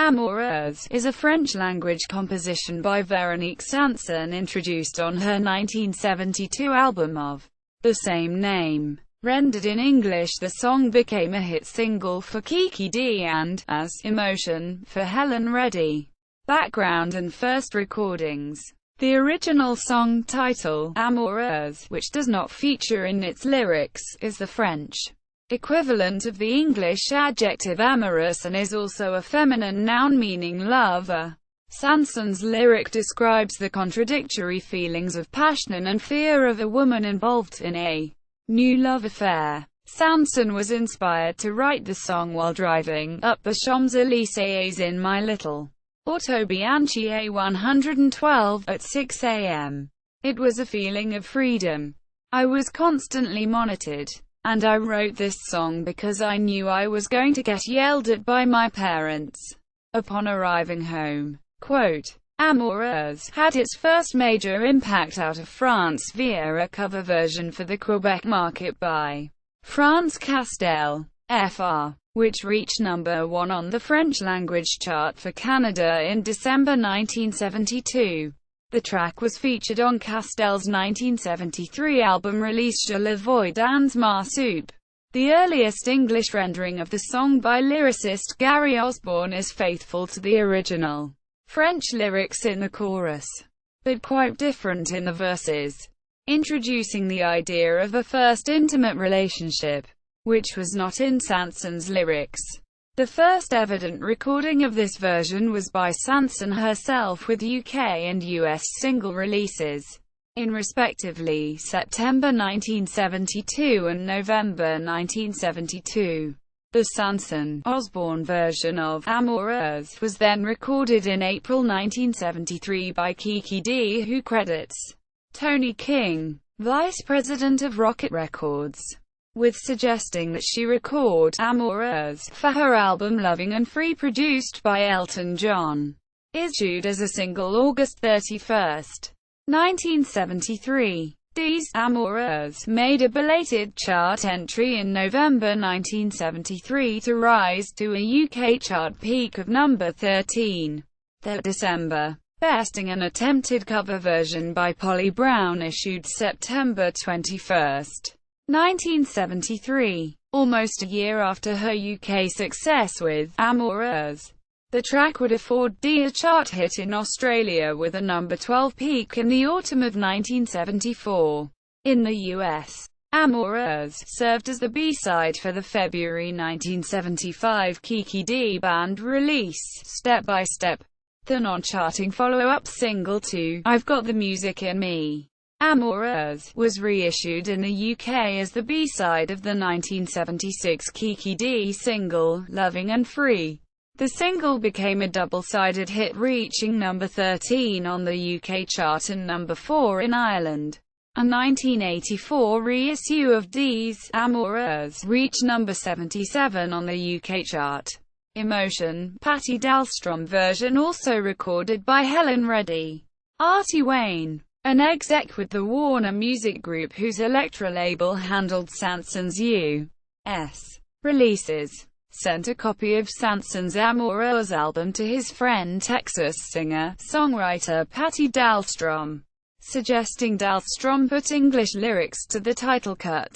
Amoureuse is a French-language composition by Véronique Sanson introduced on her 1972 album of the same name. Rendered in English, the song became a hit single for Kiki Dee and, as Emotion, for Helen Reddy. Background and first recordings. The original song title, Amoureuse, which does not feature in its lyrics, is the French equivalent of the English adjective amoureuse and is also a feminine noun meaning lover. Sanson's lyric describes the contradictory feelings of passion and fear of a woman involved in a new love affair. Sanson was inspired to write the song while driving up the Champs-Élysées in My Little Auto Bianchi A112 at 6 a.m. It was a feeling of freedom. I was constantly monitored. And I wrote this song because I knew I was going to get yelled at by my parents upon arriving home. Quote, Amoureuse had its first major impact out of France via a cover version for the Quebec market by Franz Castel, Fr., which reached number 1 on the French-language chart for Canada in December 1972. The track was featured on Castel's 1973 album release Je le vois dans ma soupe. The earliest English rendering of the song by lyricist Gary Osborne is faithful to the original French lyrics in the chorus, but quite different in the verses, introducing the idea of a first intimate relationship, which was not in Sanson's lyrics. The first evident recording of this version was by Sanson herself with UK and US single releases in respectively September 1972 and November 1972. The Sanson-Osborne version of Amoureuse was then recorded in April 1973 by Kiki Dee, who credits Tony King, vice president of Rocket Records, with suggesting that she record Amoureuse for her album Loving and Free, produced by Elton John. Issued as a single August 31, 1973, Dee's Amoureuse made a belated chart entry in November 1973 to rise to a UK chart peak of number 13 that December, besting an attempted cover version by Polly Brown issued September 21, 1973, almost a year after her UK success with Amoureuse. The track would afford Dee a chart hit in Australia with a number 12 peak in the autumn of 1974. In the US, Amoureuse served as the B-side for the February 1975 Kiki Dee band release, Step by Step, the non-charting follow-up single to I've Got the Music in Me. Amoureuse was reissued in the UK as the B-side of the 1976 Kiki Dee single, Loving and Free. The single became a double-sided hit, reaching number 13 on the UK chart and number 4 in Ireland. A 1984 reissue of Dee's Amoureuse reached number 77 on the UK chart. Emotion, Patti Dahlstrom version also recorded by Helen Reddy. Artie Wayne, an exec with the Warner Music Group whose Elektra label handled Sanson's U.S. releases, sent a copy of Sanson's Amoureuse album to his friend Texas singer-songwriter Patti Dahlstrom, suggesting Dahlstrom put English lyrics to the title cut.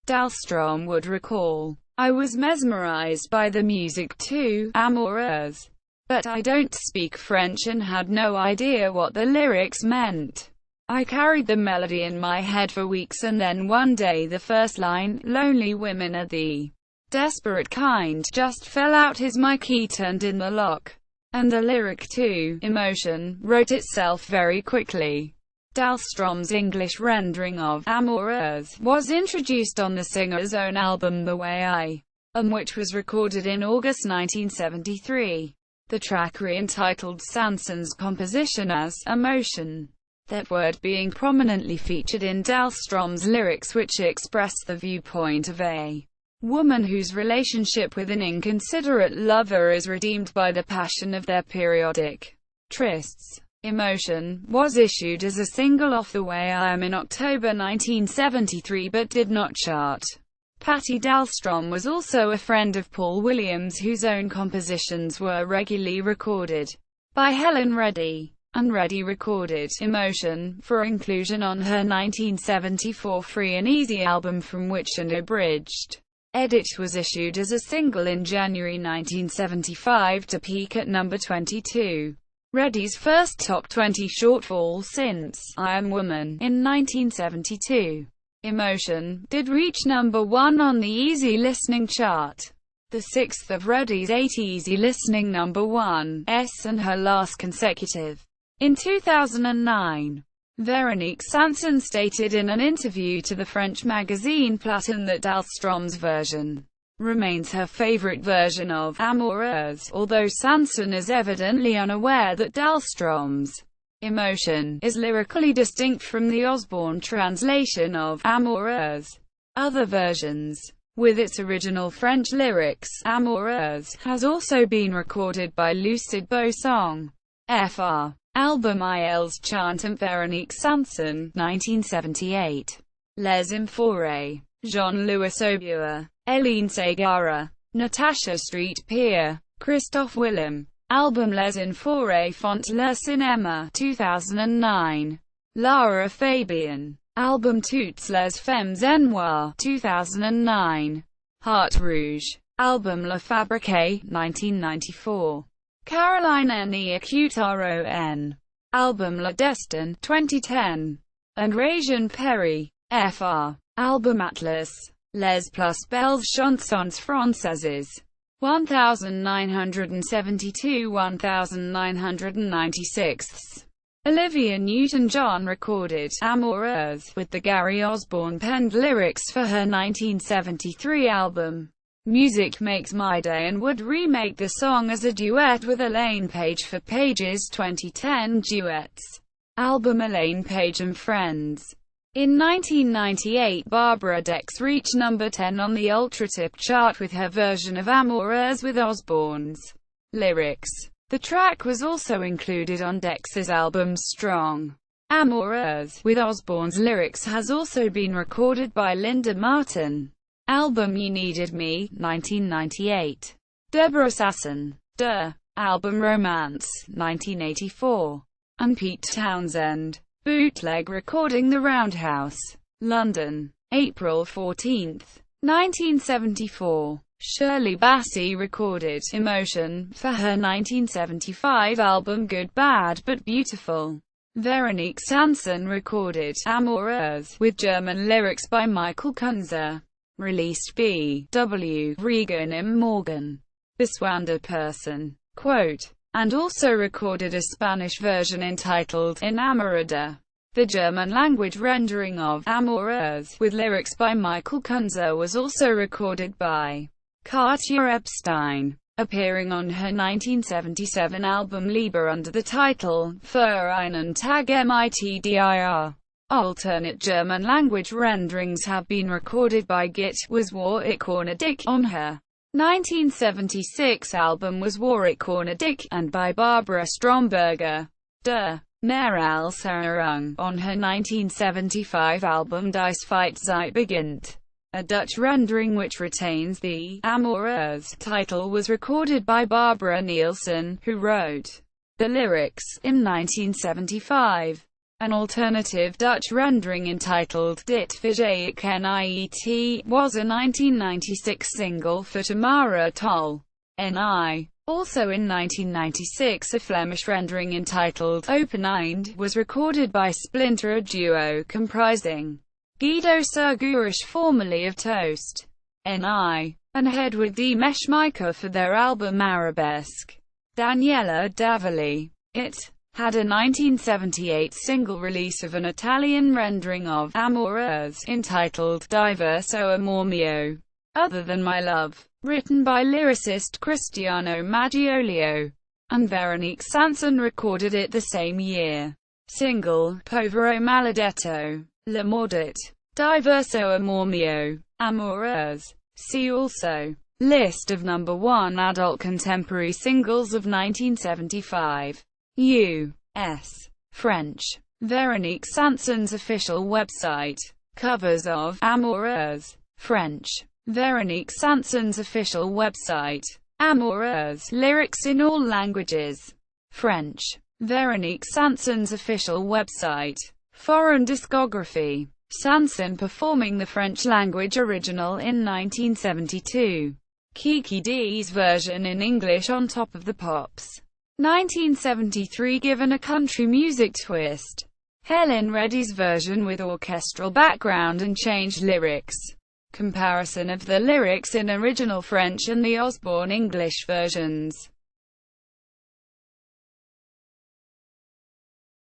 Dahlstrom would recall, I was mesmerized by the music to Amoureuse, but I don't speak French and had no idea what the lyrics meant. I carried the melody in my head for weeks and then one day the first line, lonely women are the desperate kind, just fell out. My key turned in the lock. And the lyric to Emotion wrote itself very quickly. Dahlstrom's English rendering of Amoureuse was introduced on the singer's own album The Way I Am, which was recorded in August 1973. The track re-entitled Sanson's composition as Emotion, that word being prominently featured in Dahlstrom's lyrics, which express the viewpoint of a woman whose relationship with an inconsiderate lover is redeemed by the passion of their periodic trysts. Emotion was issued as a single off The Way I Am in October 1973 but did not chart. Patti Dahlstrom was also a friend of Paul Williams, whose own compositions were regularly recorded by Helen Reddy, and Reddy recorded "Emotion" for inclusion on her 1974 Free and Easy album, from which an abridged edit was issued as a single in January 1975 to peak at number 22. Reddy's first top 20 shortfall since "I Am Woman" in 1972. "Emotion" did reach number 1 on the Easy Listening chart, the sixth of Reddy's 8 Easy Listening number 1s, and her last consecutive. In 2009, Véronique Sanson stated in an interview to the French magazine Platon that Dahlstrom's version remains her favorite version of "Amoureuse," although Sanson is evidently unaware that Dahlstrom's "Emotion" is lyrically distinct from the Osborne translation of "Amoureuse." Other versions, with its original French lyrics, "Amoureuse" has also been recorded by Lucid Bosong. Fr. Album IL's Chantant Véronique Sanson, 1978. Les Amphores. Jean-Louis Aubuer. Hélène Ségara. Natasha Street Pier. Christophe Willem. Album Les Amphores Font le Cinéma, 2009. Lara Fabian. Album Toutes les Femmes en Noir, 2009. Heart Rouge. Album La Fabrique, 1994. Caroline N. Acutaron. Album La Destin, 2010. And Réjean Perry. Fr. Album Atlas. Les plus belles chansons françaises. 1972–1996. Olivia Newton-John recorded "Amoureuse" with the Gary Osborne penned lyrics for her 1973 album Music Makes My Day, and would remake the song as a duet with Elaine Paige for Paige's 2010 Duets album Elaine Paige and Friends. In 1998, Barbara Dex reached number 10 on the Ultratip chart with her version of "Amoureuse" with Osborne's lyrics. The track was also included on Dex's album Strong. "Amoureuse" with Osborne's lyrics has also been recorded by Linda Martin. Album You Needed Me, 1998. Deborah Sasson. De. Album Romance, 1984. And Pete Townsend. Bootleg recording The Roundhouse. London. April 14, 1974. Shirley Bassey recorded "Emotion" for her 1975 album Good Bad But Beautiful. Véronique Sanson recorded "Amoureuse" with German lyrics by Michael Kunze. Released B. W. Regan im Morgen. Biswander Person. Quote. And also recorded a Spanish version entitled "Enamorada." The German-language rendering of "Amoureuse" with lyrics by Michael Kunze was also recorded by Katja Epstein, appearing on her 1977 album Liebe under the title "Für einen Tag Mitdir." Alternate German-language renderings have been recorded by Git Was War Ich Ohne Dich on her 1976 album Was War Ich Ohne Dich, and by Barbara Stromberger. De. Mehr als Erinnerung on her 1975 album Die Zeit beginnt. A Dutch rendering which retains the "Amoureuse" title was recorded by Barbara Nielsen, who wrote the lyrics, in 1975. An alternative Dutch rendering entitled Dit Vergeet Ik Niet was a 1996 single for Tamara Tol. N.I. Also in 1996 a Flemish rendering entitled Open Eind was recorded by Splinter, a duo comprising Guido Sergurish, formerly of Toast, N.I., and Edward D. Meshmaker for their album Arabesque. Daniela Davalli. It had a 1978 single release of an Italian rendering of "Amoureuse" entitled Diverso Amor Mio, Other Than My Love, written by lyricist Cristiano Maggiolio, and Véronique Sanson recorded it the same year. Single, Povero Maledetto, Le Mordit, Diverso Amor Mio, Amoureuse. See also, List of number 1 adult contemporary singles of 1975. U.S. French. Véronique Sanson's official website. Covers of "Amoureuse." French. Véronique Sanson's official website. Amoureuse. Lyrics in all languages. French. Véronique Sanson's official website. Foreign discography. Sanson performing the French language original in 1972. Kiki Dee's version in English on Top of the Pops. 1973 given a country music twist. Helen Reddy's version with orchestral background and changed lyrics. Comparison of the lyrics in original French and the Osborne English versions.